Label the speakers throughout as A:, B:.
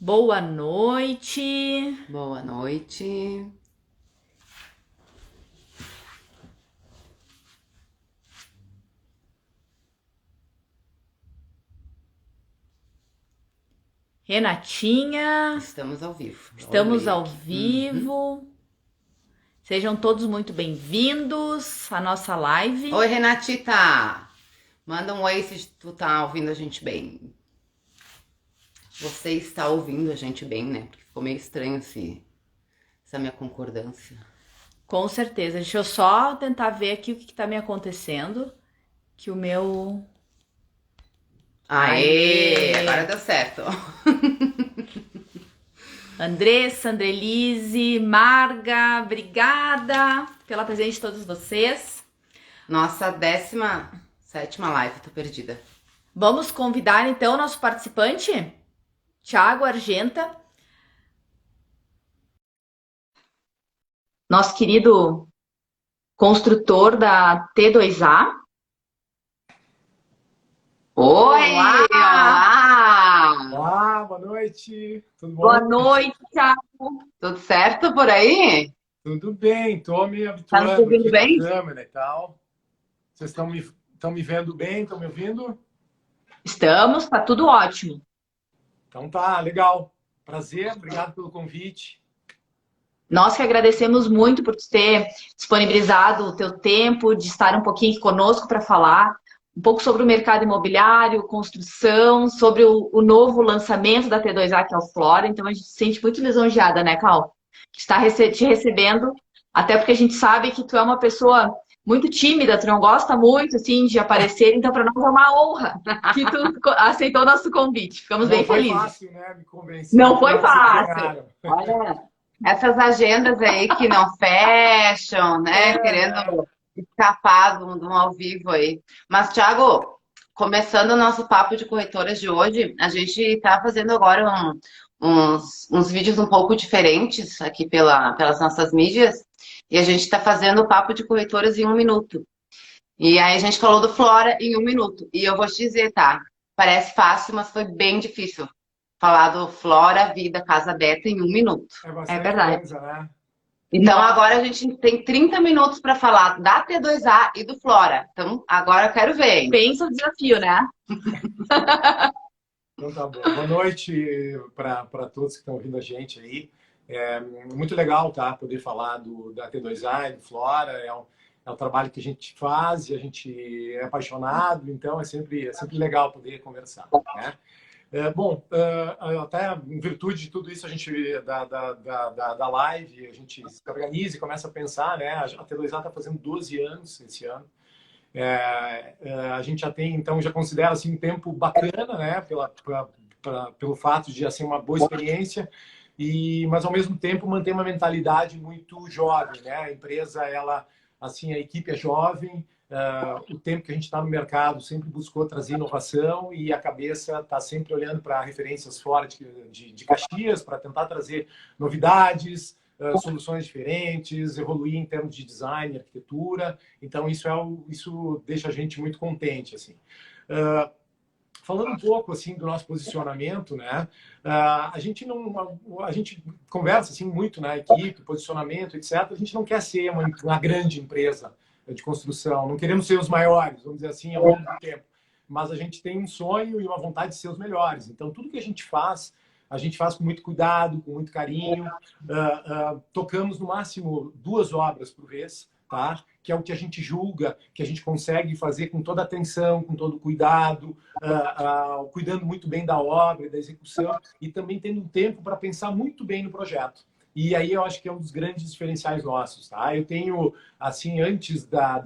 A: Boa noite.
B: Boa noite.
A: Renatinha,
B: Estamos ao vivo. Já
A: estamos
B: olhei
A: ao
B: aqui. Uhum.
A: vivo. Sejam todos muito bem-vindos à nossa live.
B: Oi, Renatita. Manda um oi se tu tá ouvindo a gente bem. Você está ouvindo a gente bem, né? Porque ficou meio estranho essa minha concordância.
A: Com certeza. Deixa eu só tentar ver aqui o que está me acontecendo. Que o meu.
B: Aê! Agora deu certo.
A: Andressa, Andrelise, Marga, obrigada pela presença de todos vocês.
B: Nossa 17ª live, tô perdida.
A: Vamos convidar então o nosso participante, Thiago Argenta, nosso querido construtor da T2A.
B: Oi!
A: Olá!
C: Olá, boa noite. Tudo
A: Boa
C: bom?
A: noite, Thiago.
B: Tudo certo por aí?
C: Tudo bem, estou me
A: Tá nos
C: habituando
A: ouvindo
C: aqui com a
A: bem?
C: câmera e tal. Vocês estão me vendo bem? Estão me ouvindo?
A: Estamos, tá tudo ótimo.
C: Então tá, legal. Prazer, obrigado pelo convite.
A: Nós que agradecemos muito por ter disponibilizado o teu tempo de estar um pouquinho aqui conosco para falar um pouco sobre o mercado imobiliário, construção, sobre o novo lançamento da T2A, que é o Flora. Então a gente se sente muito lisonjeada, né, Cal? Que está te recebendo, até porque a gente sabe que tu é uma pessoa muito tímida, tu não gosta muito assim de aparecer, então para nós é uma honra que tu aceitou o nosso convite. Ficamos
C: Não
A: bem
C: foi
A: felizes.
C: fácil, né, me convencer,
A: Não foi
C: mas vocês
A: fácil.
C: ganharam.
B: Olha, essas agendas aí que não fecham, né?
C: É, né?
B: Querendo escapar de um ao vivo aí. Mas, Thiago, começando o nosso papo de corretoras de hoje, a gente está fazendo agora uns vídeos um pouco diferentes aqui pelas nossas mídias, e a gente está fazendo o papo de corretoras em 1 minuto. E aí a gente falou do Flora em 1 minuto. E eu vou te dizer, tá? Parece fácil, mas foi bem difícil falar do Flora, Vida, Casa Beta em 1 minuto.
C: É
A: É
C: bastante
A: verdade.
C: coisa, né?
B: Então agora a gente tem 30 minutos para falar da T2A e do Flora. Então agora eu quero ver, hein?
A: Pensa o desafio, né?
C: Então tá bom. Boa noite para todos que estão ouvindo a gente aí. É muito legal, tá? Poder falar da T2A e do Flora. É um trabalho que a gente faz e a gente é apaixonado, então é sempre legal poder conversar, né? Bom, até em virtude de tudo isso, a gente da live, a gente se organiza e começa a pensar, né? A T2A está fazendo 12 anos esse ano. A gente já tem, então, já considera assim, um tempo bacana, né? Pelo fato de ser uma boa experiência, mas ao mesmo tempo manter uma mentalidade muito jovem, né? A empresa, ela, assim, a equipe é jovem, o tempo que a gente está no mercado sempre buscou trazer inovação e a cabeça está sempre olhando para referências fora de Caxias para tentar trazer novidades, soluções diferentes, evoluir em termos de design, arquitetura. Então isso deixa a gente muito contente, assim. Falando um pouco assim do nosso posicionamento, né? A gente conversa assim muito na equipe, posicionamento, etc. A gente não quer ser uma grande empresa de construção, não queremos ser os maiores, vamos dizer assim, ao longo do tempo. Mas a gente tem um sonho e uma vontade de ser os melhores. Então tudo que a gente faz com muito cuidado, com muito carinho. Tocamos no máximo 2 obras por vez, tá? Que é o que a gente julga, que a gente consegue fazer com toda atenção, com todo cuidado, cuidando muito bem da obra e da execução e também tendo um tempo para pensar muito bem no projeto. E aí eu acho que é um dos grandes diferenciais nossos, tá? Eu tenho, assim, antes da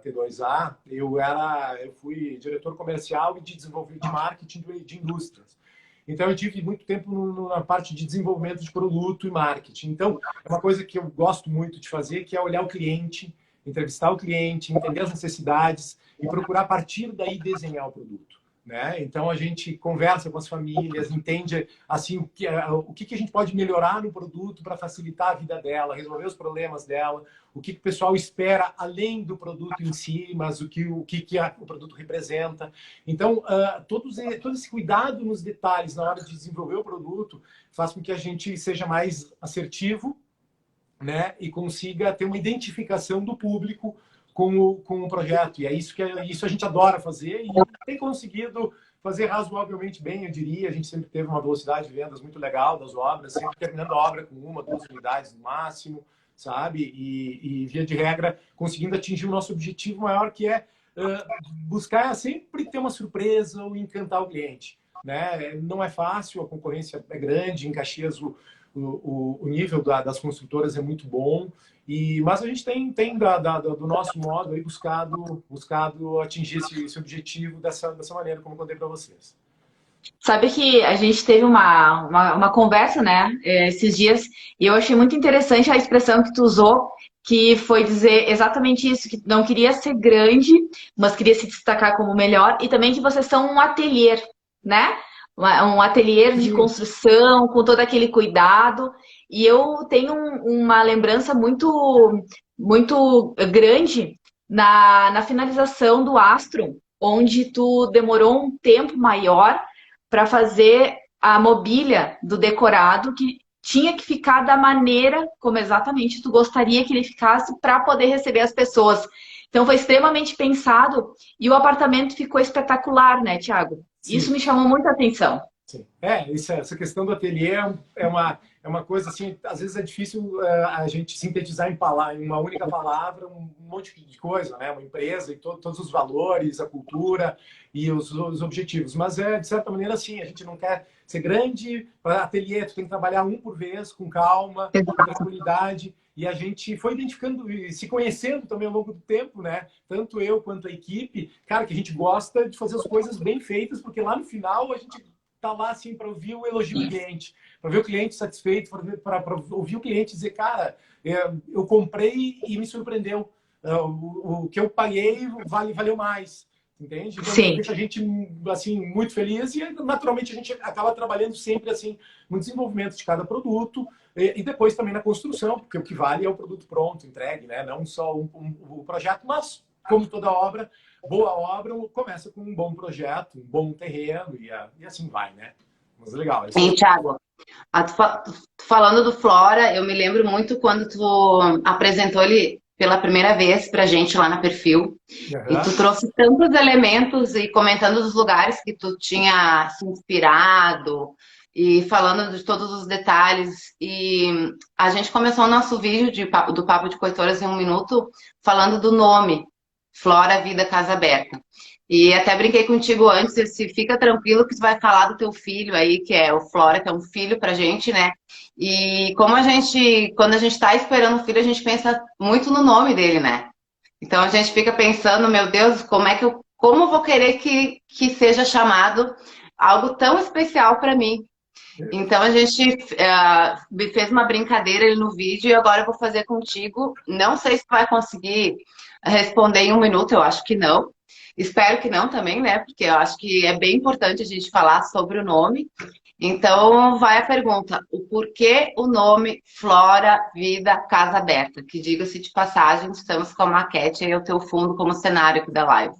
C: T2A, eu fui diretor comercial e de desenvolvimento de marketing de indústrias. Então, eu tive muito tempo na parte de desenvolvimento de produto e marketing. Então, é uma coisa que eu gosto muito de fazer, que é olhar o cliente, entrevistar o cliente, entender as necessidades e procurar, a partir daí, desenhar o produto. né? Então a gente conversa com as famílias, entende assim o que a gente pode melhorar no produto para facilitar a vida dela, resolver os problemas dela, o que o pessoal espera além do produto em si, mas o que o produto representa. Então todo esse cuidado nos detalhes na hora de desenvolver o produto faz com que a gente seja mais assertivo, né? E consiga ter uma identificação do público com o projeto. E é isso a gente adora fazer e tem conseguido fazer razoavelmente bem, eu diria. A gente sempre teve uma velocidade de vendas muito legal das obras, sempre terminando a obra com 1, 2 unidades no máximo, sabe? E via de regra, conseguindo atingir o nosso objetivo maior, que é buscar sempre ter uma surpresa ou encantar o cliente, né? Não é fácil, a concorrência é grande, em Caxias o nível das construtoras é muito bom, mas a gente tem do nosso modo aí buscado atingir esse objetivo dessa maneira, como eu contei para vocês.
A: Sabe que a gente teve uma conversa, né, esses dias, e eu achei muito interessante a expressão que tu usou, que foi dizer exatamente isso, que não queria ser grande, mas queria se destacar como melhor, e também que vocês são um ateliê, né? Um ateliê de construção, com todo aquele cuidado. E eu tenho uma lembrança muito grande na finalização do Astro, onde tu demorou um tempo maior para fazer a mobília do decorado, que tinha que ficar da maneira como exatamente tu gostaria que ele ficasse para poder receber as pessoas. Então foi extremamente pensado e o apartamento ficou espetacular, né, Thiago?
C: Sim.
A: Isso me chamou muita atenção.
C: Sim. Essa questão do ateliê é uma coisa assim, às vezes é difícil a gente sintetizar em uma única palavra um monte de coisa, né? Uma empresa e todos os valores, a cultura e os objetivos. Mas de certa maneira, assim, a gente não quer ser grande. Para ateliê, tu tem que trabalhar um por vez, com calma, com tranquilidade. E a gente foi identificando e se conhecendo também ao longo do tempo, né? Tanto eu quanto a equipe, cara, que a gente gosta de fazer as coisas bem feitas, porque lá no final a gente tá lá assim para ouvir o elogio do cliente, para ver o cliente satisfeito, para ouvir o cliente dizer, cara, eu comprei e me surpreendeu. O que eu paguei valeu mais. Entende? Então,
A: Sim.
C: deixa a gente assim, muito feliz e, naturalmente, a gente acaba trabalhando sempre assim, no desenvolvimento de cada produto e depois também na construção, porque o que vale é o produto pronto, entregue, né? Não só o projeto, mas, como toda obra, boa obra começa com um bom projeto, um bom terreno e assim vai, né? Mas é legal.
B: Sim, Thiago. Falando do Flora, eu me lembro muito quando tu apresentou ele pela primeira vez pra gente lá na Perfil. E tu trouxe tantos elementos e comentando dos lugares que tu tinha se inspirado e falando de todos os detalhes. E a gente começou o nosso vídeo do Papo de Corretoras em 1 minuto falando do nome, Flora Vida Casa Aberta. E até brinquei contigo antes, se fica tranquilo que tu vai falar do teu filho aí, que é o Flora, que é um filho pra gente, né? E como quando a gente tá esperando o filho, a gente pensa muito no nome dele, né? Então a gente fica pensando, meu Deus, como eu vou querer que seja chamado algo tão especial para mim? Então a gente fez uma brincadeira ali no vídeo e agora eu vou fazer contigo. Não sei se tu vai conseguir responder em 1 minuto, eu acho que não. Espero que não também, né? Porque eu acho que é bem importante a gente falar sobre o nome. Então, vai a pergunta. O porquê o nome Flora Vida Casa Aberta? Que, diga-se de passagem, estamos com a maquete e o teu fundo como cenário aqui da live.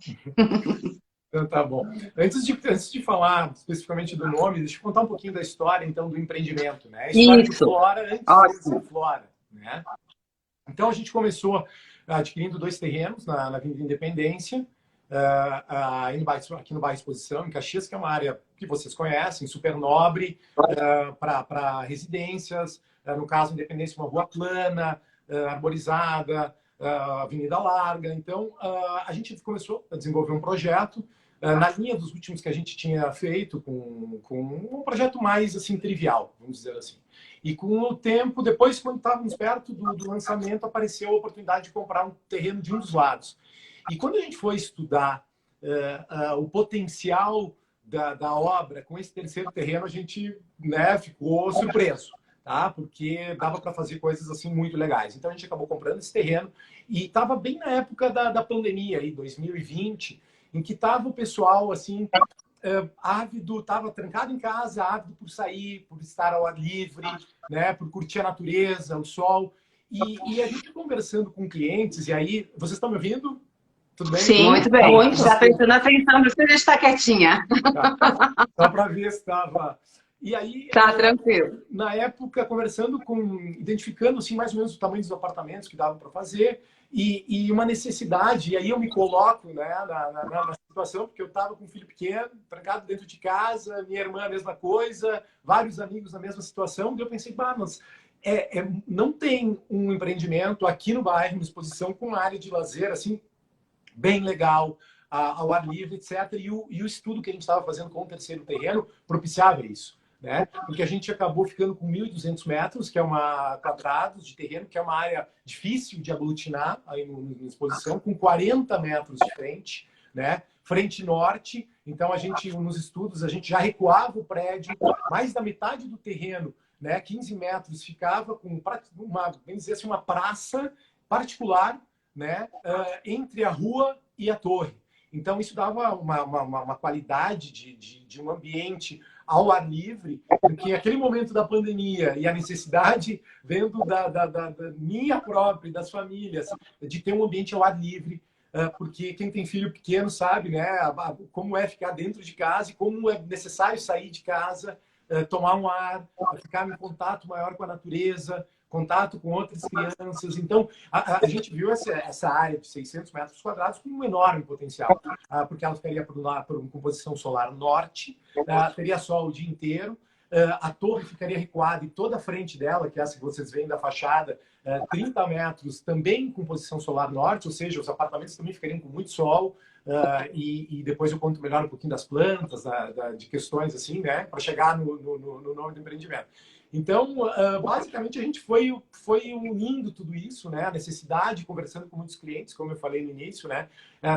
C: Então, tá bom. Antes de falar especificamente do nome, deixa eu contar um pouquinho da história, então, do empreendimento, né? A história de Flora antes de ser Flora, né? Então, a gente começou adquirindo 2 terrenos na Avenida Independência, aqui no bairro Exposição, em Caxias, que é uma área que vocês conhecem, super nobre, para residências, no caso, Independência, uma rua plana, arborizada, avenida larga. Então, a gente começou a desenvolver um projeto na linha dos últimos que a gente tinha feito, com um projeto mais assim trivial, vamos dizer assim. E com o tempo, depois, quando estávamos perto do lançamento, apareceu a oportunidade de comprar um terreno de um dos lados. E quando a gente foi estudar o potencial da obra com esse terceiro terreno, a gente, né, ficou surpreso, tá? Porque dava para fazer coisas assim muito legais. Então a gente acabou comprando esse terreno e estava bem na época da pandemia, aí, 2020, em que estava o pessoal assim ávido, estava trancado em casa, ávido por sair, por estar ao ar livre, né, por curtir a natureza, o sol. E a gente conversando com clientes, e aí, vocês estão me ouvindo? Tudo bem?
A: Sim,
B: Muito bem.
A: muito.
B: Está prestando atenção, por isso que a gente está quietinha.
C: Tá. Só para ver se estava. E aí,
B: Tá tranquilo.
C: na época, conversando identificando assim, mais ou menos o tamanho dos apartamentos que dava para fazer e uma necessidade. E aí eu me coloco, né, na situação, porque eu estava com um filho pequeno, trancado dentro de casa, minha irmã a mesma coisa, vários amigos na mesma situação. E eu pensei, mas não tem um empreendimento aqui no bairro, uma exposição com área de lazer assim bem legal, ao ar livre, etc. E o estudo que a gente estava fazendo com o terceiro terreno propiciava isso, né? Porque a gente acabou ficando com 1.200 metros, que é quadrados de terreno, que é uma área difícil de aglutinar aí na exposição, com 40 metros de frente, né? Frente norte. Então, nos estudos, a gente já recuava o prédio, mais da metade do terreno, né? 15 metros, ficava com vamos dizer assim, uma praça particular, né? Entre a rua e a torre. Então, isso dava uma qualidade de um ambiente ao ar livre, porque aquele momento da pandemia e a necessidade vendo da minha própria e das famílias de ter um ambiente ao ar livre, porque quem tem filho pequeno sabe, né, como é ficar dentro de casa e como é necessário sair de casa, tomar um ar, ficar em contato maior com a natureza, contato com outras crianças. Então, a gente viu essa área de 600 metros quadrados com um enorme potencial, porque ela ficaria por composição solar norte, teria sol o dia inteiro, a torre ficaria recuada e toda a frente dela, que é essa que vocês veem da fachada, 30 metros também com posição solar norte, ou seja, os apartamentos também ficariam com muito sol, e depois eu conto melhor um pouquinho das plantas, de questões assim, né, para chegar no nome do empreendimento. Então, basicamente, a gente foi unindo tudo isso, né? A necessidade, conversando com muitos clientes, como eu falei no início, né?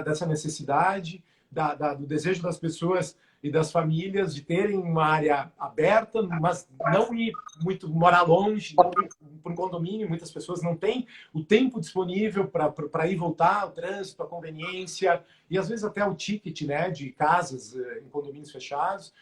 C: Dessa necessidade, do desejo das pessoas e das famílias de terem uma área aberta, mas não ir muito morar longe, não ir para um condomínio. Muitas pessoas não têm o tempo disponível para ir e voltar, o trânsito, a conveniência e às vezes até o ticket, né, de casas em condomínios fechados,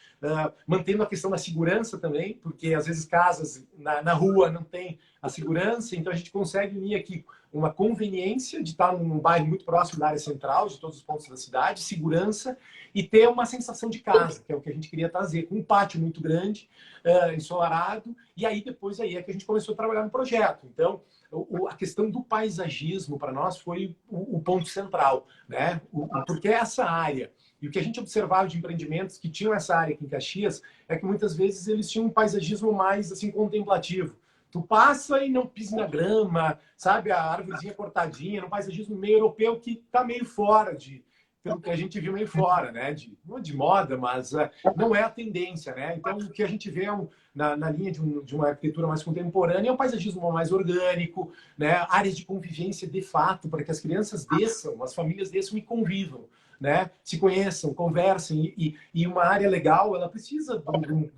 C: mantendo a questão da segurança também, porque às vezes casas na rua não tem a segurança, então a gente consegue unir aqui uma conveniência de estar num bairro muito próximo da área central, de todos os pontos da cidade, segurança e ter uma sensação de casa, que é o que a gente queria trazer, com um pátio muito grande, ensolarado, e aí depois aí é que a gente começou a trabalhar no projeto. Então, a questão do paisagismo para nós foi o ponto central, né? Porque essa área, e o que a gente observava de empreendimentos que tinham essa área aqui em Caxias, é que muitas vezes eles tinham um paisagismo mais assim contemplativo. Tu passa e não pisa na grama, sabe? A árvorezinha cortadinha, num paisagismo meio europeu que está meio fora pelo que a gente viu meio fora, né? Não de moda, mas não é a tendência, né? Então, o que a gente vê na linha de uma arquitetura mais contemporânea é um paisagismo mais orgânico, né? Áreas de convivência de fato, para que as crianças desçam, as famílias desçam e convivam, né? Se conheçam, conversem, e uma área legal, ela precisa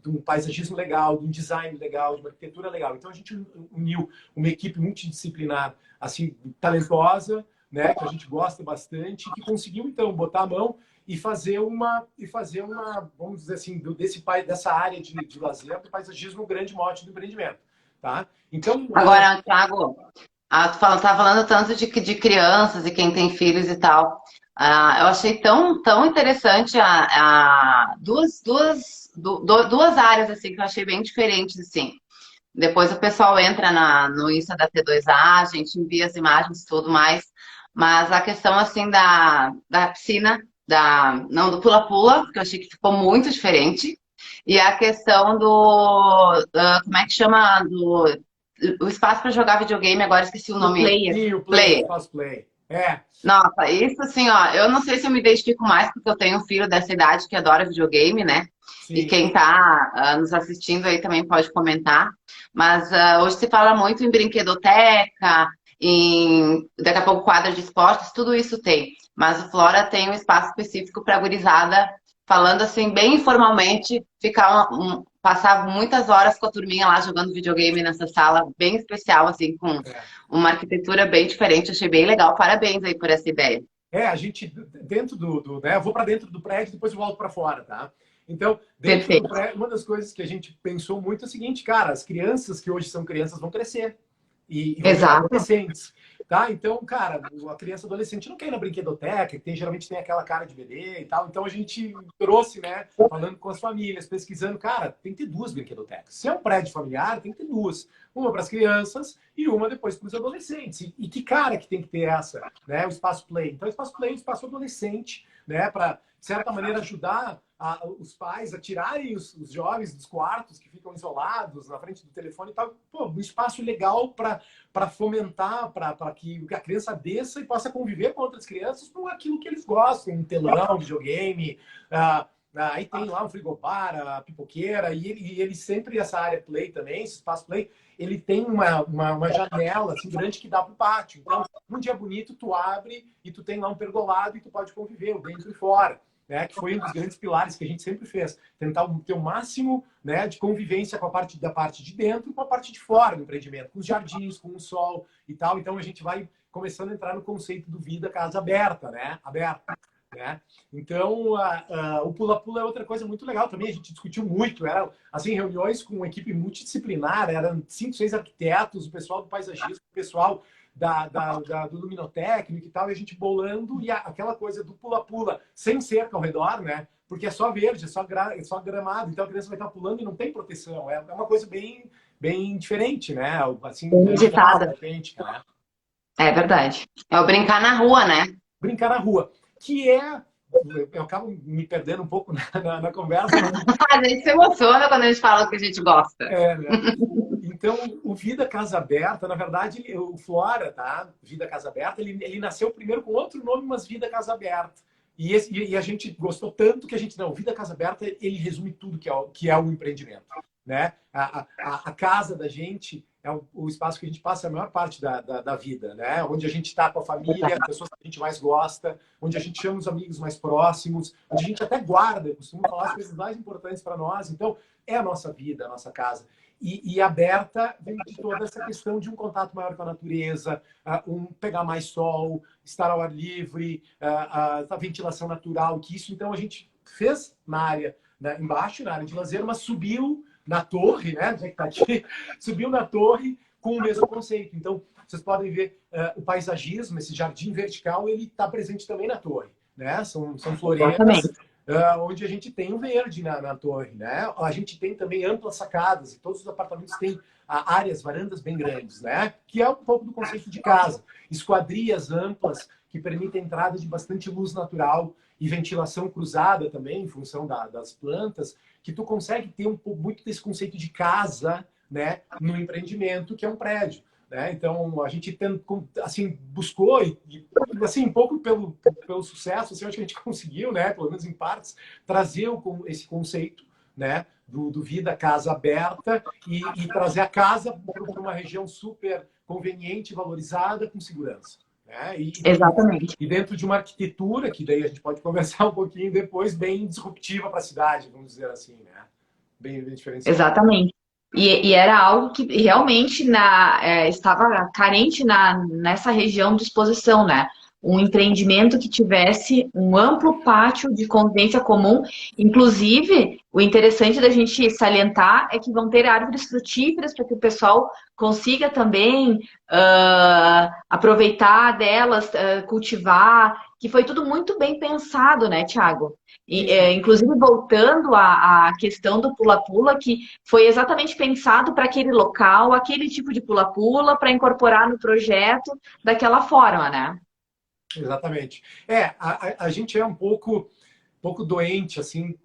C: de um paisagismo legal, de um design legal, de uma arquitetura legal. Então, a gente uniu uma equipe multidisciplinar, assim, talentosa, né, que a gente gosta bastante, que conseguiu, então, botar a mão e fazer uma vamos dizer assim, dessa área de lazer, do paisagismo, o grande mote do empreendimento, tá? Então...
B: Agora, Thiago, tu tá falando tanto de crianças e quem tem filhos e tal. Eu achei tão interessante duas áreas, assim, que eu achei bem diferentes, assim. Depois o pessoal entra no Insta da T2A, a gente envia as imagens e tudo mais. Mas a questão, assim, da piscina, não do pula-pula, que eu achei que ficou muito diferente. E a questão como é que chama? O espaço para jogar videogame, agora esqueci o nome.
C: O Player. Espaço Play.
B: Nossa, isso assim, ó, eu não sei se eu me identifico mais porque eu tenho um filho dessa idade que adora videogame, né? Sim. E quem tá nos assistindo aí também pode comentar. Mas hoje se fala muito em brinquedoteca, daqui a pouco quadra de esportes, tudo isso tem. Mas o Flora tem um espaço específico para gurizada, falando assim, bem informalmente, passar muitas horas com a turminha lá jogando videogame nessa sala bem especial, assim, com uma arquitetura bem diferente. Achei bem legal. Parabéns aí por essa ideia.
C: A gente, dentro né, eu vou para dentro do prédio e depois eu volto para fora, tá? Então, dentro do
A: Perfeito.
C: prédio, uma das coisas que a gente pensou muito é o seguinte, cara, as crianças que hoje são crianças vão crescer e vão virar
A: Exato.
C: adolescentes, tá? Então, cara, a criança adolescente não quer ir na brinquedoteca, que geralmente tem aquela cara de bebê e tal. Então, a gente trouxe, né, falando com as famílias, pesquisando, cara, tem que ter 2 brinquedotecas. Se é um prédio familiar, tem que ter 2. Uma para as crianças e uma depois para os adolescentes. E que cara que tem que ter essa, né? O espaço play. Então, o espaço play é um espaço adolescente, né? Para, de certa maneira, ajudar os pais a tirarem os jovens dos quartos que ficam isolados na frente do telefone e tal. Pô, um espaço legal para fomentar, para que a criança desça e possa conviver com outras crianças com aquilo que eles gostam, um telão, videogame. Aí tem lá um frigobar, a pipoqueira, e ele sempre, essa área play também, esse espaço play, ele tem uma janela assim, grande que dá para o pátio. Então, um dia bonito, tu abre e tu tem lá um pergolado e tu pode conviver, o dentro e fora. Né, que foi um dos grandes pilares que a gente sempre fez. Tentar ter o máximo, né, de convivência com da parte de dentro e com a parte de fora do empreendimento, com os jardins, com o sol e tal. Então, a gente vai começando a entrar no conceito do vida casa aberta, né? Aberta. Né? Então, o pula-pula é outra coisa muito legal também. A gente discutiu muito. Eram assim, reuniões com uma equipe multidisciplinar. Eram 5, 6 arquitetos, o pessoal do paisagismo, o pessoal do luminotécnico e tal. E a gente bolando. E aquela coisa do pula-pula, sem cerca ao redor, né? Porque é só verde, é só gramado. Então, a criança vai estar pulando e não tem proteção. É uma coisa bem diferente, né? Assim,
A: Inusitada.
C: autêntica, né?
A: É verdade.
B: É o brincar na rua, né?
C: Brincar na rua. Que é... Eu acabo me perdendo um pouco na conversa.
B: A gente se emociona quando a gente fala o que a gente gosta.
C: Né? Então, o Vida Casa Aberta, na verdade, o Flora, tá? Vida Casa Aberta, ele nasceu primeiro com outro nome, mas Vida Casa Aberta. E a gente gostou tanto que a gente, não, Vida Casa Aberta, ele resume tudo que é o empreendimento. Né? A casa da gente é o espaço que a gente passa a maior parte da vida, né? Onde a gente está com a família, as pessoas que a gente mais gosta, onde a gente chama os amigos mais próximos, onde a gente até guarda, costuma falar as coisas mais importantes para nós. Então, é a nossa vida, a nossa casa. E aberta vem de toda essa questão de um contato maior com a natureza, pegar mais sol, estar ao ar livre, a ventilação natural, que isso, então, a gente fez na área, né, embaixo, na área de lazer, mas subiu na torre, né? Já que tá aqui, subiu na torre com o mesmo conceito. Então, vocês podem ver o paisagismo, esse jardim vertical, ele está presente também na torre, né? São floreiras onde a gente tem o verde na torre, né? A gente tem também amplas sacadas e todos os apartamentos têm áreas, varandas bem grandes, né? Que é um pouco do conceito de casa. Esquadrias amplas que permitem a entrada de bastante luz natural e ventilação cruzada também, em função das plantas, que tu consegue ter muito desse conceito de casa, né, no empreendimento, que é um prédio. Né? Então, a gente assim, buscou, e assim, um pouco pelo sucesso, assim, acho que a gente conseguiu, né, pelo menos em partes, trazer esse conceito, né, do Vida Casa Aberta e trazer a casa para uma região super conveniente, valorizada, com segurança. Né?
A: Exatamente.
C: E dentro de uma arquitetura, que daí a gente pode conversar um pouquinho depois, bem disruptiva para a cidade, vamos dizer assim, né? Bem diferenciada.
A: Exatamente. E era algo que realmente estava carente nessa região de exposição, né? Um empreendimento que tivesse um amplo pátio de convivência comum. Inclusive, o interessante da gente salientar é que vão ter árvores frutíferas para que o pessoal consiga também aproveitar delas, cultivar, que foi tudo muito bem pensado, né, Thiago? Inclusive, voltando à questão do pula-pula, que foi exatamente pensado para aquele local, aquele tipo de pula-pula, para incorporar no projeto daquela forma, né?
C: Exatamente. A gente é um pouco doente, assim,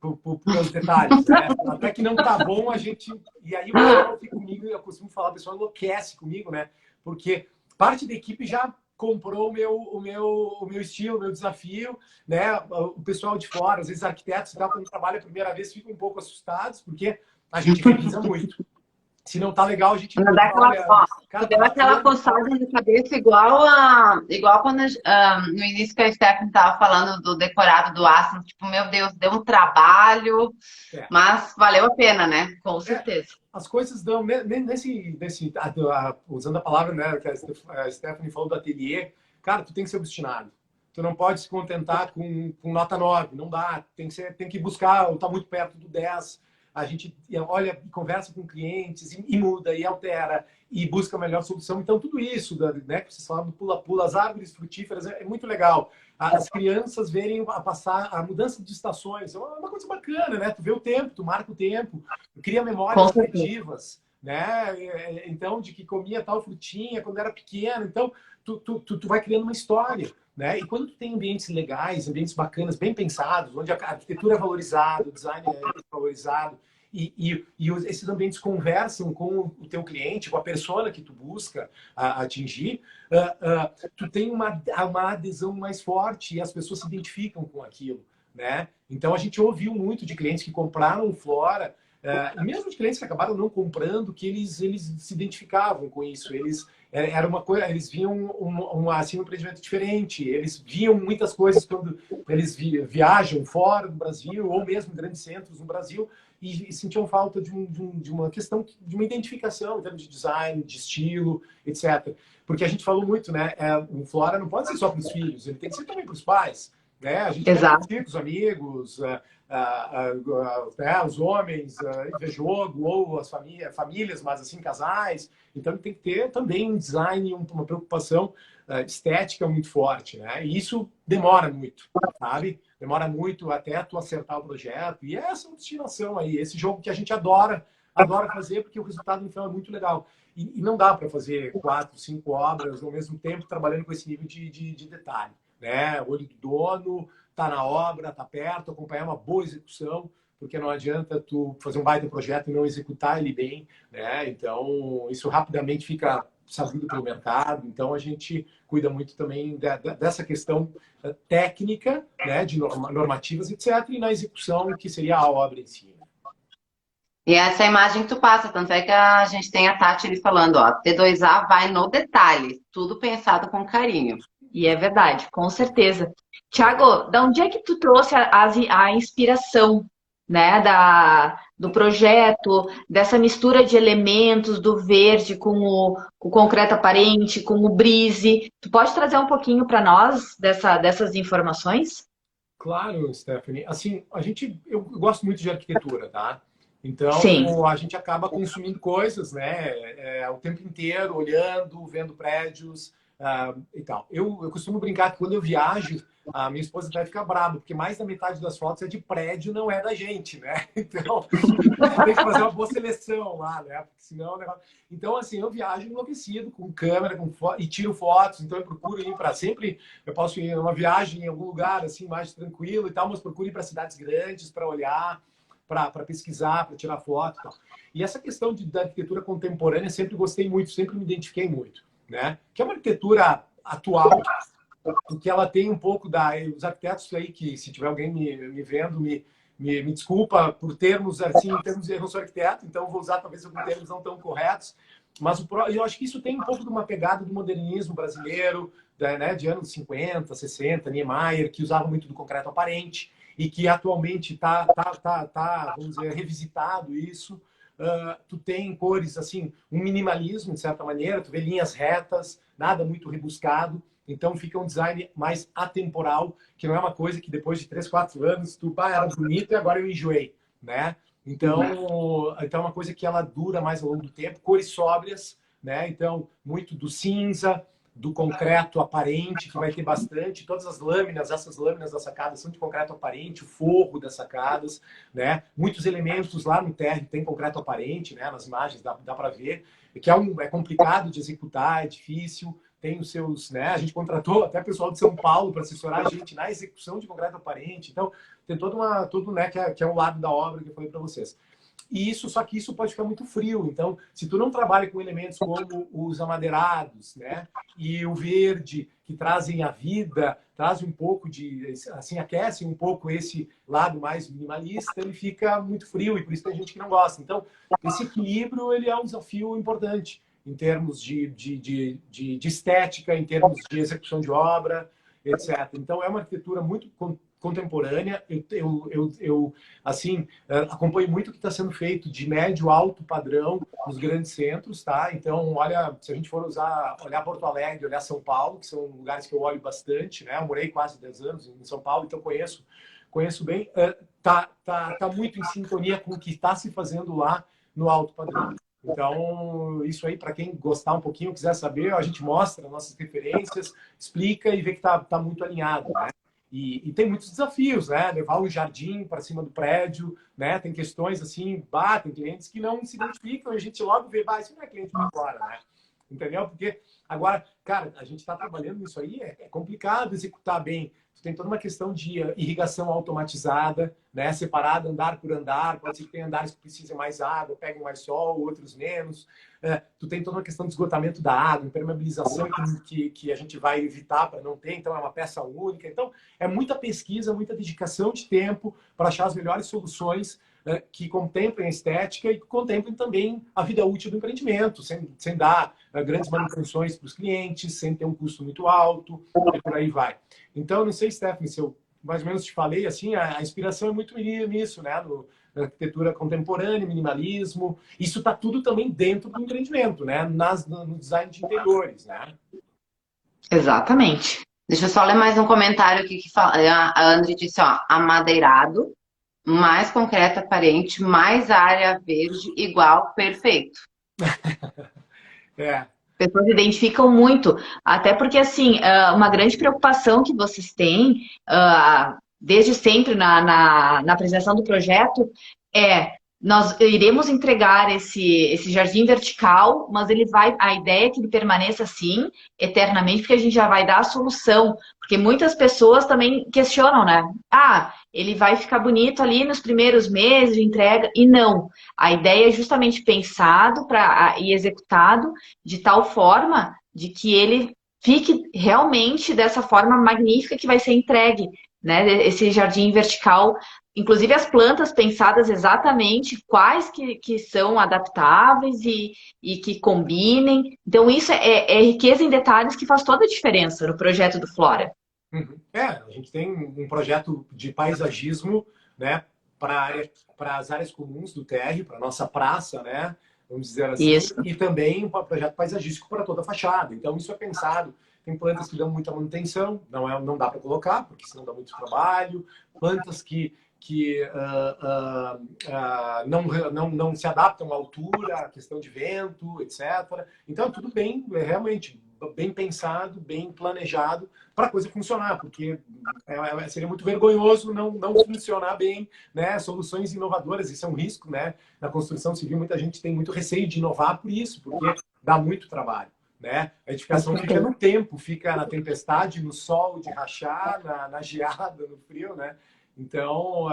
C: pelos detalhes, né? Até que não tá bom, a gente... E aí o pessoal fica comigo, eu costumo falar, o pessoal enlouquece comigo, né? Porque parte da equipe já comprou o meu estilo, o meu desafio, né? O pessoal de fora, às vezes arquitetos e tal, quando trabalha a primeira vez, ficam um pouco assustados, porque a gente revisa muito. Se não tá legal, a gente...
B: Não dá aquela coçada de cabeça igual quando no início que a Stephanie tava falando do decorado do Aston, tipo, meu Deus, deu um trabalho, mas valeu a pena, né?
A: Com certeza.
C: As coisas dão, usando a palavra, né, que a Stephanie falou do ateliê, cara, tu tem que ser obstinado. tu não pode se contentar com nota 9, não dá. Tem que buscar, está muito perto do 10. A gente olha, conversa com clientes e muda, e altera, e busca a melhor solução. Então, tudo isso, né, que vocês falaram do pula-pula, as árvores frutíferas, é muito legal. As crianças verem a mudança de estações, é uma coisa bacana, né? Tu vê o tempo, tu marca o tempo, cria memórias afetivas, né? Então, de que comia tal frutinha quando era pequeno. Então, tu vai criando uma história, né? E quando tu tem ambientes legais, ambientes bacanas, bem pensados, onde a arquitetura é valorizada, o design é valorizado, e esses ambientes conversam com o teu cliente, com a persona que tu busca atingir, tu tem uma adesão mais forte e as pessoas se identificam com aquilo, né? Então, a gente ouviu muito de clientes que compraram Flora, e mesmo de clientes que acabaram não comprando, que eles se identificavam com isso. Era uma coisa, eles viam assim, um empreendimento diferente. Eles viam muitas coisas quando eles viajam fora do Brasil, ou mesmo em grandes centros no Brasil, e sentiam falta de uma questão, de uma identificação em termos de design, de estilo, etc. Porque a gente falou muito, né? O Flora não pode ser só para os filhos, ele tem que ser também para os pais. Né? A gente quer os amigos, os homens, ver jogo, ou as famílias, mas assim, casais. Então tem que ter também um design, uma preocupação estética muito forte, né? E isso demora muito, sabe? Demora muito até tu acertar o projeto. E é essa destinação aí, esse jogo que a gente adora fazer, porque o resultado no final é muito legal. E não dá para fazer 4, 5 obras ao mesmo tempo trabalhando com esse nível de detalhe, né? O olho do dono, tá na obra, tá perto, acompanhar uma boa execução, porque não adianta tu fazer um baita projeto e não executar ele bem, né? Então, isso rapidamente fica sabido pelo mercado. Então, a gente cuida muito também dessa questão técnica, né, de normativas, etc., e na execução, que seria a obra em si.
B: E essa é a imagem que tu passa, tanto é que a gente tem a Tati ali falando, ó, T2A vai no detalhe, tudo pensado com carinho.
A: E é verdade, com certeza. Tiago, da onde é que tu trouxe a inspiração, né, do projeto, dessa mistura de elementos, do verde com o concreto aparente, com o brise? Tu pode trazer um pouquinho para nós dessas informações?
C: Claro, Stephanie. Assim, eu gosto muito de arquitetura, tá?
A: Sim.
C: Então, a gente acaba consumindo coisas, né? O tempo inteiro, olhando, vendo prédios e tal. Eu costumo brincar que quando eu viajo, a minha esposa vai ficar brava, porque mais da metade das fotos é de prédio, não é da gente, né? Então, tem que fazer uma boa seleção lá, né? Porque senão... Então, assim, eu viajo enlouquecido, com câmera, e tiro fotos, então eu procuro ir para sempre... Eu posso ir numa viagem em algum lugar, assim, mais tranquilo e tal, mas procuro ir para cidades grandes para olhar, para pesquisar, para tirar foto e tal. E essa questão da arquitetura contemporânea sempre gostei muito, sempre me identifiquei muito, né? Que é uma arquitetura atual, porque ela tem um pouco os arquitetos aí, que se tiver alguém me vendo, me desculpa por termos, assim, em termos de eu não sou arquiteto, então vou usar talvez alguns termos não tão corretos, mas eu acho que isso tem um pouco de uma pegada do modernismo brasileiro, né, de anos 50, 60, Niemeyer, que usava muito do concreto aparente, e que atualmente vamos dizer, revisitado isso. Tu tem cores, assim, um minimalismo, de certa maneira, tu vê linhas retas, nada muito rebuscado, então fica um design mais atemporal, que não é uma coisa que depois de 3, 4 anos tu, era bonito e agora eu enjoei, né? Então é uma coisa que ela dura mais ao longo do tempo, cores sóbrias, né? Então, muito do cinza, do concreto aparente, que vai ter bastante. Todas as lâminas, essas lâminas das sacadas são de concreto aparente, o forro das sacadas, né? Muitos elementos lá no térreo tem concreto aparente, né? Nas imagens dá para ver, que é complicado de executar, é difícil, tem os seus, né? A gente contratou até pessoal de São Paulo para assessorar a gente na execução de concreto aparente. Então, tem todo, né, que é o lado da obra que eu falei para vocês. Só que isso pode ficar muito frio. Então, se tu não trabalha com elementos como os amadeirados, né, e o verde, que trazem a vida, trazem um pouco assim, aquecem um pouco esse lado mais minimalista, ele fica muito frio e por isso tem gente que não gosta. Então, esse equilíbrio, ele é um desafio importante em termos de estética, em termos de execução de obra, etc. Então, é uma arquitetura muito contemporânea. Assim, acompanho muito o que está sendo feito de médio alto padrão nos grandes centros, tá? Então, olha, se a gente for olhar Porto Alegre, olhar São Paulo, que são lugares que eu olho bastante, né? Eu morei quase 10 anos em São Paulo, então conheço bem. Tá muito em sintonia com o que está se fazendo lá no alto padrão. Então, isso aí, para quem gostar um pouquinho, quiser saber, a gente mostra nossas referências, explica e vê que tá muito alinhado, né? E tem muitos desafios, né? Levar o jardim para cima do prédio, né? Tem questões assim, tem clientes que não se identificam e a gente logo vê, isso não é cliente de fora, né? Entendeu? Porque agora, cara, a gente está trabalhando nisso aí, é complicado executar bem. Tem toda uma questão de irrigação automatizada, né? Separada andar por andar. Pode ser que tenha andares que precisem mais água, peguem mais sol, outros menos. Tu tem toda uma questão de esgotamento da água, impermeabilização que a gente vai evitar para não ter. Então, é uma peça única. Então, é muita pesquisa, muita dedicação de tempo para achar as melhores soluções que contemplem a estética e que contemplem também a vida útil do empreendimento, sem dar grandes manutenções para os clientes, sem ter um custo muito alto, e por aí vai. Então, não sei, Stephanie, se eu mais ou menos te falei, assim, a inspiração é muito nisso, né? Na arquitetura contemporânea, minimalismo. Isso está tudo também dentro do empreendimento, né? No design de interiores, né?
B: Exatamente. Deixa eu só ler mais um comentário aqui que fala. A André disse, ó, amadeirado, mais concreto, aparente, mais área verde, igual, perfeito.
A: Pessoas identificam muito, até porque, assim, uma grande preocupação que vocês têm, desde sempre na apresentação do projeto, nós iremos entregar esse jardim vertical, mas a ideia é que ele permaneça assim, eternamente, porque a gente já vai dar a solução. Porque muitas pessoas também questionam, né? Ele vai ficar bonito ali nos primeiros meses de entrega, e não. A ideia é justamente pensado e executado de tal forma de que ele fique realmente dessa forma magnífica que vai ser entregue, né? Esse jardim vertical. Inclusive as plantas pensadas exatamente quais que são adaptáveis e que combinem. Então, isso é riqueza em detalhes que faz toda a diferença no projeto do Flora.
C: A gente tem um projeto de paisagismo, né, para as áreas comuns do térreo, para a nossa praça, né, vamos dizer assim,
A: isso.
C: E também um projeto paisagístico para toda a fachada. Então, isso é pensado. Tem plantas que dão muita manutenção, não dá para colocar, porque senão dá muito trabalho. Plantas que não se adaptam à altura, à questão de vento, etc. Então, tudo bem, realmente bem pensado, bem planejado para a coisa funcionar, porque seria muito vergonhoso não funcionar bem, né? Soluções inovadoras, isso é um risco, né? Na construção civil, muita gente tem muito receio de inovar por isso, porque dá muito trabalho. Né? A edificação fica no tempo, fica na tempestade, no sol de rachar, na geada, no frio, né? Então,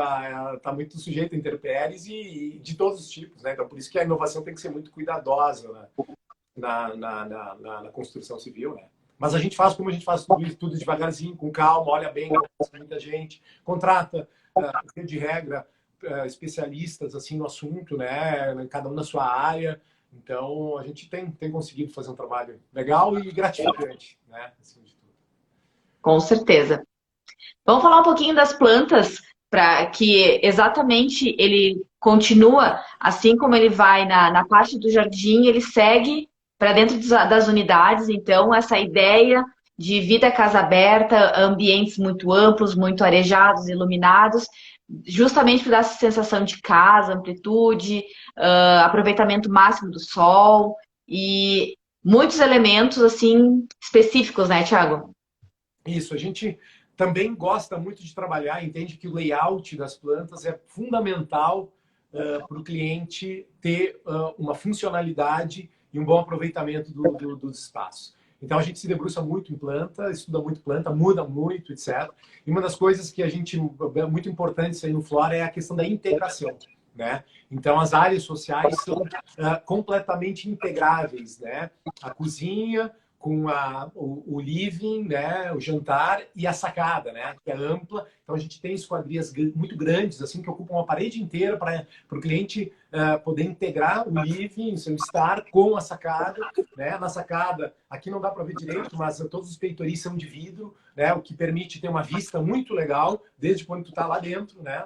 C: está muito sujeita a intempéries e de todos os tipos, né? Então, por isso que a inovação tem que ser muito cuidadosa, né? na construção civil, né? Mas a gente faz como a gente faz tudo devagarzinho, com calma, olha bem, muita gente, contrata, de regra, especialistas assim no assunto, né? Cada um na sua área. Então, a gente tem conseguido fazer um trabalho legal e gratificante, né? Assim de tudo.
A: Com certeza. Vamos falar um pouquinho das plantas, para que exatamente ele continua, assim como ele vai na parte do jardim, ele segue para dentro das unidades. Então, essa ideia de vida casa aberta, ambientes muito amplos, muito arejados, iluminados, justamente para dar essa sensação de casa, amplitude, aproveitamento máximo do sol e muitos elementos assim específicos, né, Thiago?
C: Isso, a gente também gosta muito de trabalhar, entende que o layout das plantas é fundamental para o cliente ter uma funcionalidade e um bom aproveitamento dos espaços. Então, a gente se debruça muito em planta, estuda muito planta, muda muito, etc. E uma das coisas que é muito importante aí no Flora é a questão da integração, né? Então, as áreas sociais são completamente integráveis, né? A cozinha com o living, né, o jantar e a sacada, né, que é ampla. Então a gente tem esquadrias muito grandes, assim, que ocupam uma parede inteira para o cliente poder integrar o living, o seu estar com a sacada, né? Na sacada, aqui não dá para ver direito, mas todos os peitoris são de vidro, né? O que permite ter uma vista muito legal, desde quando tu está lá dentro, né?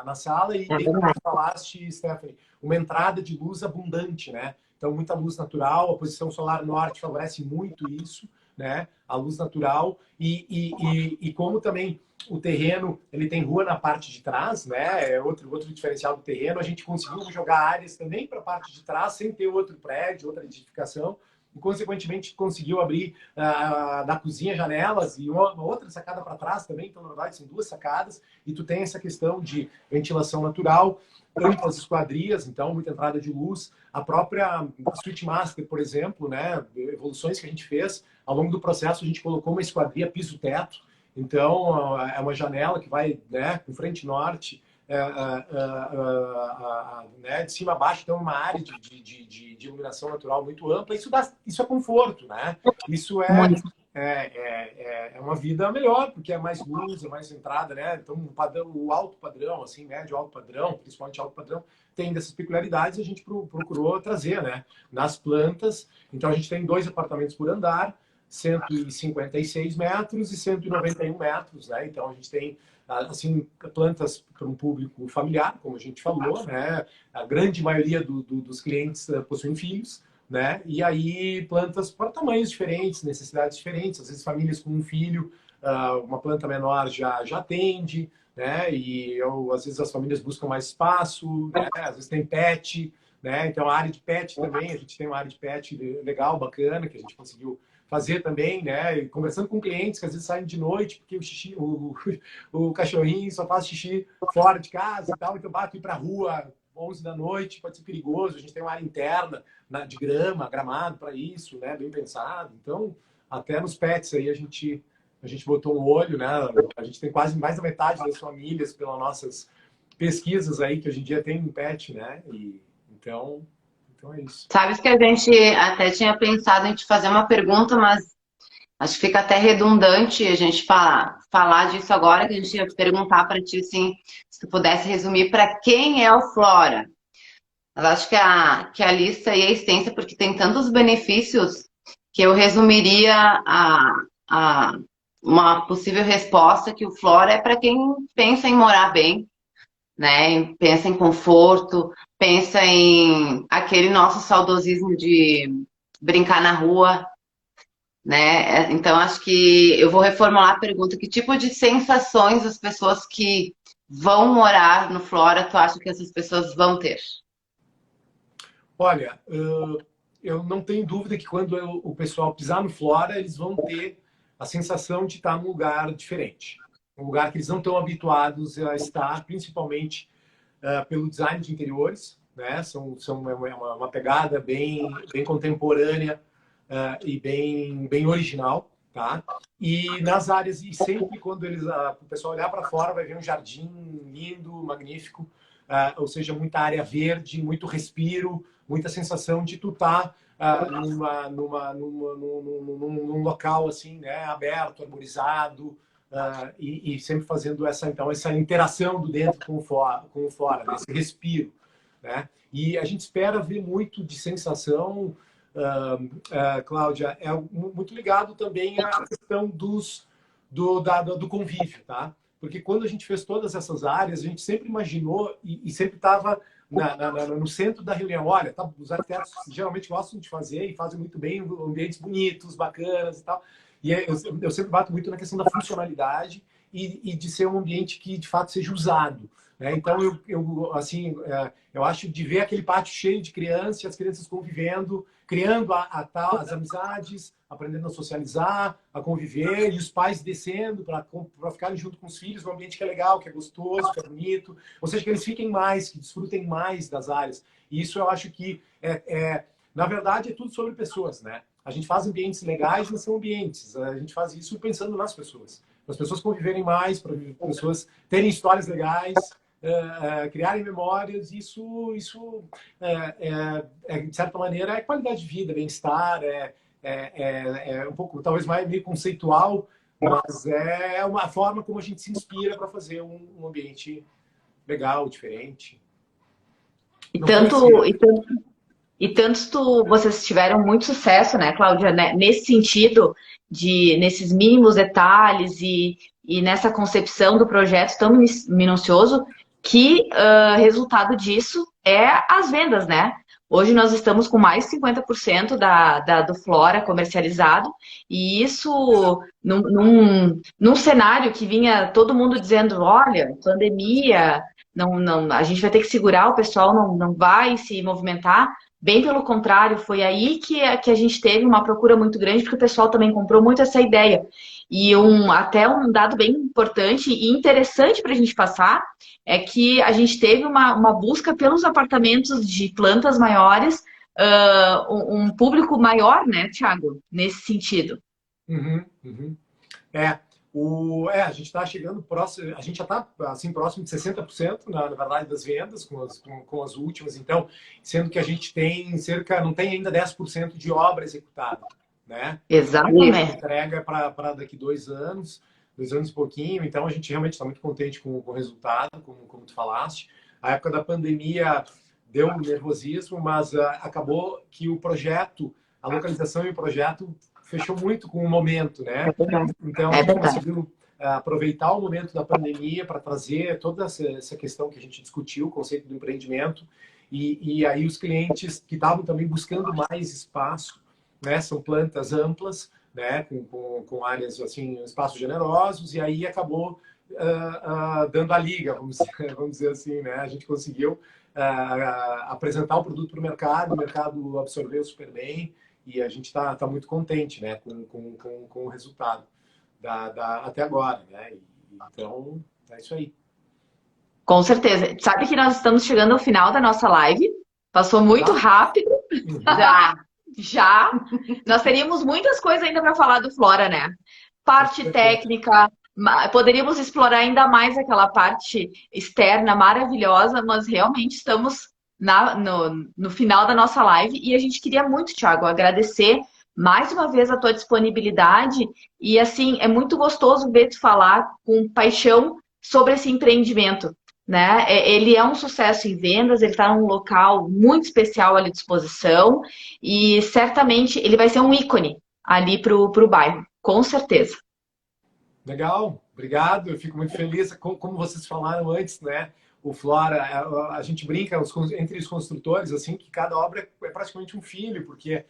C: Na sala, e tem, como tu falaste, Stephanie, uma entrada de luz abundante, né? Então, muita luz natural, a posição solar norte favorece muito isso, né? A luz natural e como também o terreno ele tem rua na parte de trás, né? É outro diferencial do terreno. A gente conseguiu jogar áreas também para a parte de trás sem ter outro prédio, outra edificação. E, consequentemente, conseguiu abrir da cozinha janelas e uma outra sacada para trás também. Então, na verdade, são duas sacadas. E tu tem essa questão de ventilação natural, amplas esquadrias, então muita entrada de luz. A própria Suite Master, por exemplo, né? Evoluções que a gente fez. Ao longo do processo, a gente colocou uma esquadria piso-teto. Então, é uma janela que vai, né, com frente norte, né, de cima a baixo, então uma área de iluminação natural muito ampla. Isso é conforto, né? Isso é uma vida melhor, porque é mais luz, é mais entrada, né? Então, o alto padrão, assim, médio alto padrão, principalmente alto padrão, tem dessas peculiaridades, a gente procurou trazer, né? Nas plantas. Então, a gente tem 2 apartamentos por andar, 156 metros e 191 metros, né? Então, a gente tem, assim, plantas para um público familiar, como a gente falou, né? A grande maioria dos clientes possuem filhos, né? E aí, plantas para tamanhos diferentes, necessidades diferentes. Às vezes, famílias com um filho, uma planta menor já atende, né? Às vezes, as famílias buscam mais espaço, né? Às vezes, tem pet, né? Então, a área de pet também, a gente tem uma área de pet legal, bacana, que a gente conseguiu fazer também, né? E conversando com clientes que às vezes saem de noite porque o cachorrinho só faz xixi fora de casa e tal, então bate ir para a rua 11 da noite, pode ser perigoso. A gente tem uma área interna de gramado para isso, né? Bem pensado. Então, até nos pets aí a gente botou um olho, né? A gente tem quase mais da metade das famílias pelas nossas pesquisas aí que hoje em dia tem um pet, né? Então é isso.
B: Sabes que a gente até tinha pensado em te fazer uma pergunta, mas acho que fica até redundante a gente falar disso agora, que a gente ia perguntar para ti, assim, se tu pudesse resumir para quem é o Flora. Eu acho que a lista aí é extensa, porque tem tantos benefícios que eu resumiria a uma possível resposta que o Flora é para quem pensa em morar bem, né? Pensa em conforto, pensa em aquele nosso saudosismo de brincar na rua, né? Então, acho que eu vou reformular a pergunta: que tipo de sensações as pessoas que vão morar no Flora, tu acha que essas pessoas vão ter?
C: Olha, eu não tenho dúvida que quando o pessoal pisar no Flora, eles vão ter a sensação de estar num lugar diferente. Um lugar que eles não estão habituados a estar, principalmente pelo design de interiores, né? São uma pegada bem contemporânea e bem original, tá? E nas áreas, e sempre quando o pessoal olhar para fora, vai ver um jardim lindo, magnífico, ou seja, muita área verde, muito respiro, muita sensação de tu estar num local assim, né, aberto, arborizado, e sempre fazendo essa interação do dentro com o fora, desse respiro, né? E a gente espera ver muito de sensação, Cláudia, é muito ligado também à questão do convívio, tá? Porque quando a gente fez todas essas áreas, a gente sempre imaginou e sempre estava no centro da reunião. Olha, tá, os arquitetos geralmente gostam de fazer e fazem muito bem ambientes bonitos, bacanas e tal. E eu sempre bato muito na questão da funcionalidade e de ser um ambiente que, de fato, seja usado, né? Então, eu acho de ver aquele pátio cheio de crianças, e as crianças convivendo, criando as amizades, aprendendo a socializar, a conviver, e os pais descendo para ficarem junto com os filhos num ambiente que é legal, que é gostoso, que é bonito. Ou seja, que eles fiquem mais, que desfrutem mais das áreas. E isso eu acho que, na verdade, é tudo sobre pessoas, né? A gente faz ambientes legais, mas são ambientes. A gente faz isso pensando nas pessoas. Para as pessoas conviverem mais, para as pessoas terem histórias legais, criarem memórias. Isso de certa maneira, é qualidade de vida, bem-estar, é um pouco, talvez meio conceitual, mas é uma forma como a gente se inspira para fazer um ambiente legal, diferente.
A: E
C: Não foi assim.
A: vocês tiveram muito sucesso, né, Cláudia, né, nesse sentido, nesses mínimos detalhes e nessa concepção do projeto tão minucioso, que resultado disso é as vendas, né? Hoje nós estamos com mais de 50% do Flora comercializado, e isso num cenário que vinha todo mundo dizendo, olha, pandemia, não, a gente vai ter que segurar, o pessoal não vai se movimentar. Bem pelo contrário, foi aí que a gente teve uma procura muito grande, porque o pessoal também comprou muito essa ideia. E até um dado bem importante e interessante para a gente passar é que a gente teve uma busca pelos apartamentos de plantas maiores, um público maior, né, Thiago, nesse sentido.
C: Uhum, uhum. A gente está chegando próximo, a gente já está assim, próximo de 60% na verdade das vendas com as últimas, então, sendo que a gente tem não tem ainda 10% de obra executada, né?
A: Exatamente.
C: A entrega para daqui 2 anos, 2 anos e pouquinho, então a gente realmente está muito contente com o resultado, como tu falaste. A época da pandemia deu um nervosismo, mas acabou que a localização e o projeto fechou muito com o momento, né? Então, a gente conseguiu aproveitar o momento da pandemia para trazer toda essa questão que a gente discutiu, o conceito do empreendimento, e aí os clientes que estavam também buscando mais espaço, né? São plantas amplas, né? Com áreas, assim, espaços generosos, e aí acabou dando a liga, vamos dizer assim, né? A gente conseguiu apresentar o produto para o mercado absorveu super bem, e a gente está muito contente, né, com o resultado até agora, né? Então, é isso aí.
A: Com certeza. Sabe que nós estamos chegando ao final da nossa live. Passou muito
C: Tá?
A: rápido.
C: Uhum.
A: Já. Nós teríamos muitas coisas ainda para falar do Flora, né? Parte técnica, poderíamos explorar ainda mais aquela parte externa maravilhosa, mas realmente estamos no final da nossa live e a gente queria muito, Thiago, agradecer mais uma vez a tua disponibilidade e assim, é muito gostoso ver tu falar com paixão sobre esse empreendimento, né? Ele é um sucesso em vendas, ele está num local muito especial ali à disposição e certamente ele vai ser um ícone ali para o bairro, com certeza.
C: Legal, obrigado. Eu fico muito feliz. Como vocês falaram antes, né? O Flora, a gente brinca entre os construtores assim que cada obra é praticamente um filho, porque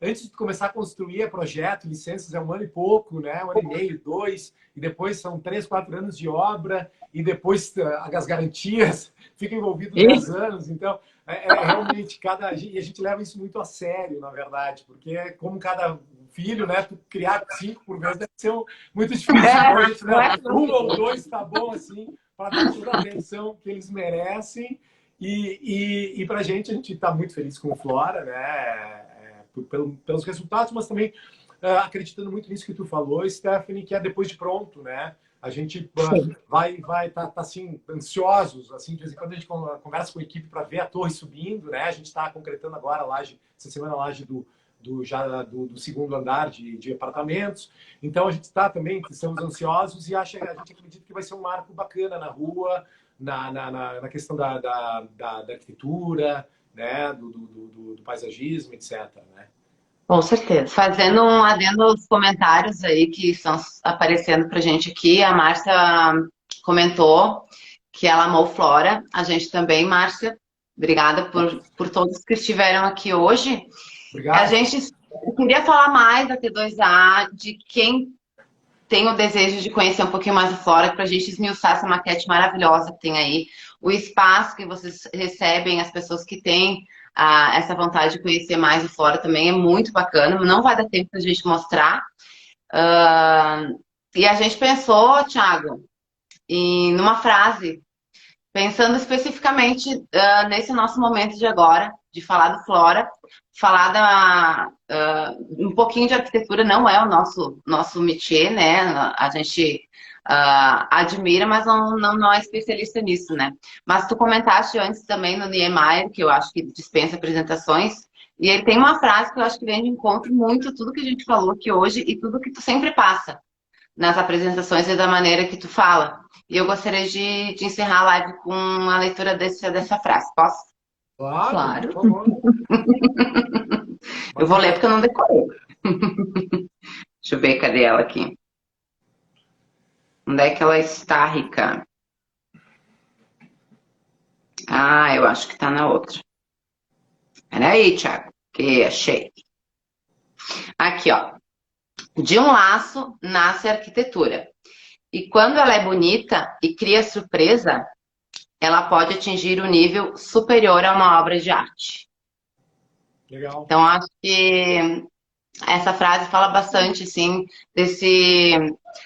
C: antes de começar a construir projeto, licenças é 1 ano e pouco, né? 1 ano e meio, 2, e depois são 3, 4 anos de obra, e depois as garantias ficam envolvidos 10 anos. Então, realmente e a gente leva isso muito a sério, na verdade, porque como cada filho, né? Tu criar 5 por vez deve ser muito difícil. Então, a gente leva 1 ou 2, tá bom, assim, para dar toda a atenção que eles merecem. E para a gente está muito feliz com o Flora, né? Pelos resultados, mas também acreditando muito nisso que tu falou, Stephanie, que é depois de pronto, né? A gente vai tá assim, ansiosos, assim, de vez em quando a gente conversa com a equipe para ver a torre subindo, né? A gente está concretando agora essa semana a laje do segundo andar de apartamentos. Então a gente estamos ansiosos e a gente acredita que vai ser um marco bacana na rua, na questão da arquitetura, né, do paisagismo, etc. Né?
A: Com certeza.
B: Fazendo um adendo aos comentários aí que estão aparecendo pra gente aqui, a Márcia comentou que ela amou Flora. A gente também, Márcia. Obrigada por todos que estiveram aqui hoje.
C: Obrigado.
B: A gente queria falar mais da T2A, de quem tem o desejo de conhecer um pouquinho mais o Flora, para a gente esmiuçar essa maquete maravilhosa que tem aí, o espaço que vocês recebem, as pessoas que têm essa vontade de conhecer mais o Flora também é muito bacana, não vai dar tempo para a gente mostrar. E a gente pensou, Thiago, numa frase, pensando especificamente nesse nosso momento de agora, de falar do Flora, falar um pouquinho de arquitetura, não é o nosso métier, né? A gente admira, mas não é especialista nisso, né? Mas tu comentaste antes também no Niemeyer, que eu acho que dispensa apresentações, e ele tem uma frase que eu acho que vem de encontro muito tudo que a gente falou aqui hoje e tudo que tu sempre passa nas apresentações e da maneira que tu fala, E eu gostaria de encerrar a live com a leitura dessa frase. Posso?
C: Claro,
A: Claro.
C: por favor.
B: Eu vou ler porque eu não decorei. Deixa eu ver, cadê ela aqui? Onde é que ela está, Rica? Ah, eu acho que tá na outra. Peraí, Thiago, que achei. Aqui, ó. De um laço nasce a arquitetura. E quando ela é bonita e cria surpresa, ela pode atingir o nível superior a uma obra de arte.
C: Legal.
B: Então, acho que essa frase fala bastante, assim,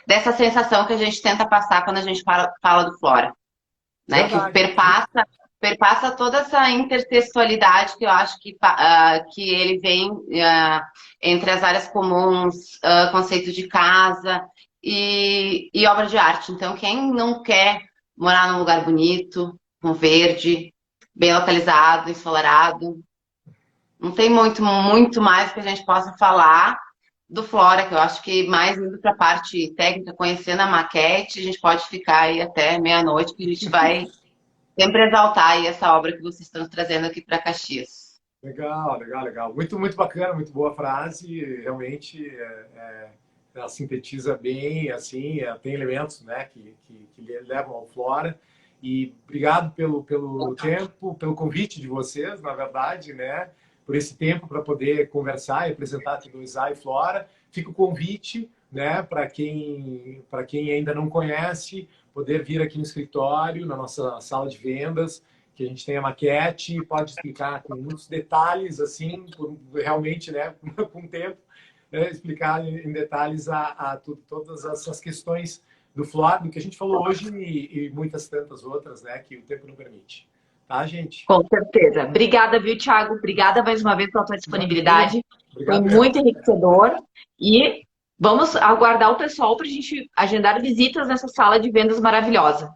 B: dessa sensação que a gente tenta passar quando a gente fala do Flora, né? Que
C: Verdade.
B: perpassa toda essa intertextualidade que eu acho que ele vem entre as áreas comuns, conceito de casa e obra de arte. Então, quem não quer morar num lugar bonito, com verde, bem localizado, ensolarado, não tem muito mais que a gente possa falar do Flora, que eu acho que mais indo para a parte técnica, conhecendo a maquete, a gente pode ficar aí até meia-noite, que a gente vai sempre exaltar aí essa obra que vocês estão trazendo aqui para Caxias.
C: Legal. Muito bacana, muito boa frase. Realmente, ela sintetiza bem, assim, tem elementos, né, que levam ao Flora. E obrigado pelo tempo, pelo convite de vocês, na verdade, né, por esse tempo para poder conversar e apresentar a T2A e Flora. Fica o convite, né, para quem ainda não conhece, poder vir aqui no escritório, na nossa sala de vendas, que a gente tem a maquete, pode explicar com muitos detalhes, assim, realmente, né, com tempo, né, explicar em detalhes todas essas questões do Flora, do que a gente falou hoje e muitas tantas outras, né, que o tempo não permite. Tá, gente?
A: Com certeza. Obrigada, viu, Thiago? Obrigada mais uma vez pela tua disponibilidade. Foi
C: Obrigado.
A: muito enriquecedor. E vamos aguardar o pessoal para a gente agendar visitas nessa sala de vendas maravilhosa.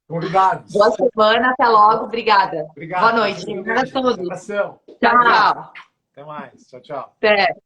C: Convidados.
A: Boa semana, até logo. Obrigada.
C: Obrigado.
A: Boa noite.
B: Obrigada a todos.
C: Abração.
A: Tchau.
C: Até mais. Tchau.
A: Até.